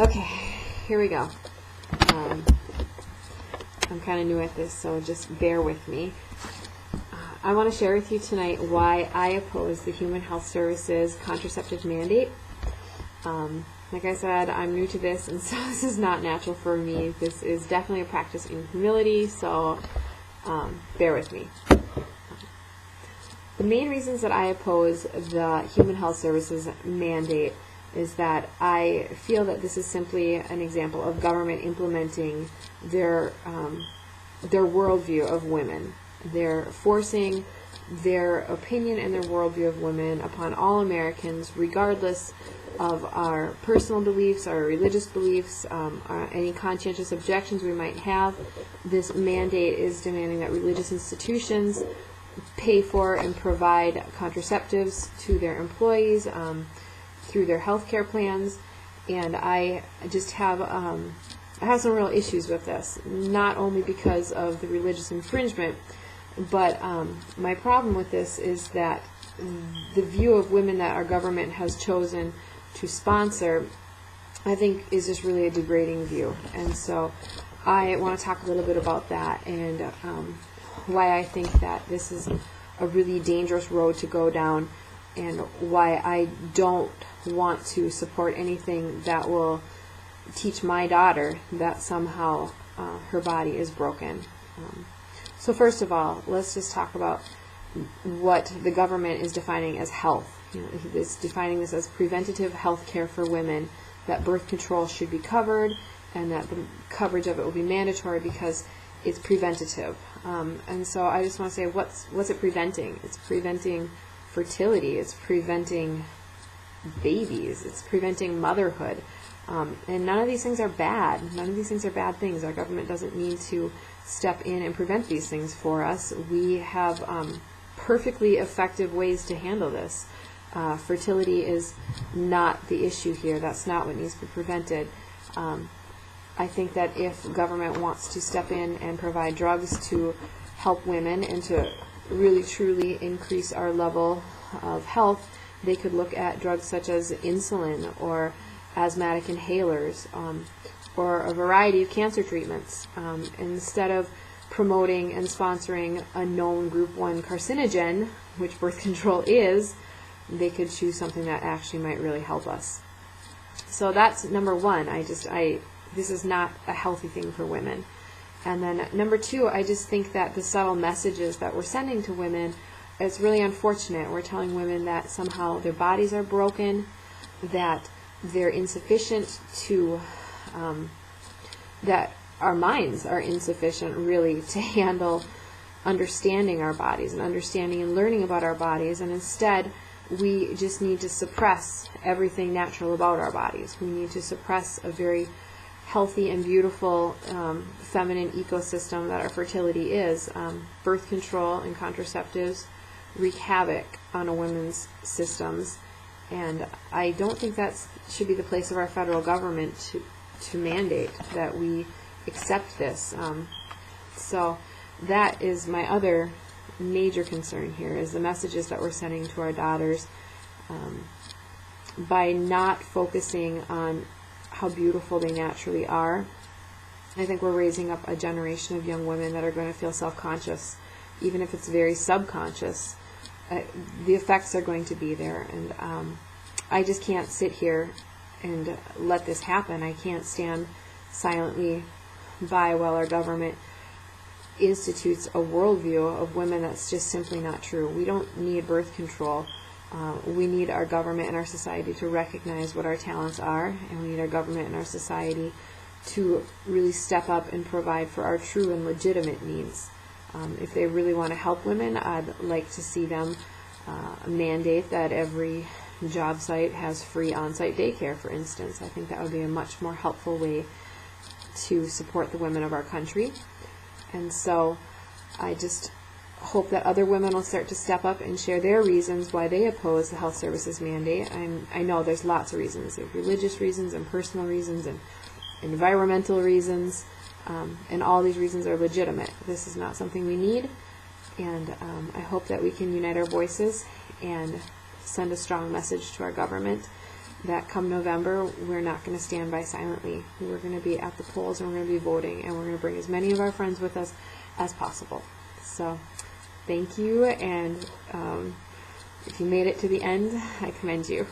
Okay, here we go. I'm kind of new at this, so just bear with me. I want to share with you tonight why I oppose the Human Health Services contraceptive mandate. Like I said, I'm new to this, and so this is not natural for me. This is definitely a practice in humility, so bear with me. The main reasons that I oppose the Human Health Services mandate is that I feel that this is simply an example of government implementing their worldview of women. They're forcing their opinion and their worldview of women upon all Americans, regardless of our personal beliefs, our religious beliefs, any conscientious objections we might have. This mandate is demanding that religious institutions pay for and provide contraceptives to their employees through their health care plans, and I just have I have some real issues with this, not only because of the religious infringement, but my problem with this is that the view of women that our government has chosen to sponsor, I think, is just really a degrading view. And so I want to talk a little bit about that and why I think that this is a really dangerous road to go down, and why I don't want to support anything that will teach my daughter that somehow her body is broken. So first of all, let's just talk about what the government is defining as health. It's defining this as preventative health care for women, that birth control should be covered, and that the coverage of it will be mandatory because it's preventative. And so I just want to say, what's it preventing? It's preventing fertility. It's preventing babies. It's preventing motherhood. And none of these things are bad. None of these things are bad things. Our government doesn't need to step in and prevent these things for us. We have perfectly effective ways to handle this. Fertility is not the issue here. That's not what needs to be prevented. I think that if government wants to step in and provide drugs to help women and to really truly increase our level of health, they could look at drugs such as insulin or asthmatic inhalers or a variety of cancer treatments. Instead of promoting and sponsoring a known group 1 carcinogen, which birth control is, they could choose something that actually might really help us. So that's number one. This is not a healthy thing for women. And then number two, I just think that the subtle messages that we're sending to women, it's really unfortunate. We're telling women that somehow their bodies are broken, that they're insufficient to, that our minds are insufficient really to handle understanding our bodies and understanding and learning about our bodies, and instead we just need to suppress everything natural about our bodies. We need to suppress a very healthy and beautiful feminine ecosystem that our fertility is. Birth control and contraceptives wreak havoc on a woman's systems, and I don't think that should be the place of our federal government to mandate that we accept this. So that is my other major concern here, is the messages that we're sending to our daughters by not focusing on how beautiful they naturally are. I think we're raising up a generation of young women that are going to feel self-conscious, even if it's very subconscious. The effects are going to be there, and I just can't sit here and let this happen. I can't stand silently by while our government institutes a worldview of women that's just simply not true. We don't need birth control. We need our government and our society to recognize what our talents are, and we need our government and our society to really step up and provide for our true and legitimate needs. If they really want to help women, I'd like to see them mandate that every job site has free on-site daycare, for instance. I think that would be a much more helpful way to support the women of our country. And so I just hope that other women will start to step up and share their reasons why they oppose the health services mandate. I know there's lots of reasons. There's religious reasons and personal reasons and environmental reasons, and all these reasons are legitimate. This is not something we need, and I hope that we can unite our voices and send a strong message to our government that come November, we're not going to stand by silently. We're going to be at the polls, and we're going to be voting, and we're going to bring as many of our friends with us as possible. So thank you, and if you made it to the end, I commend you.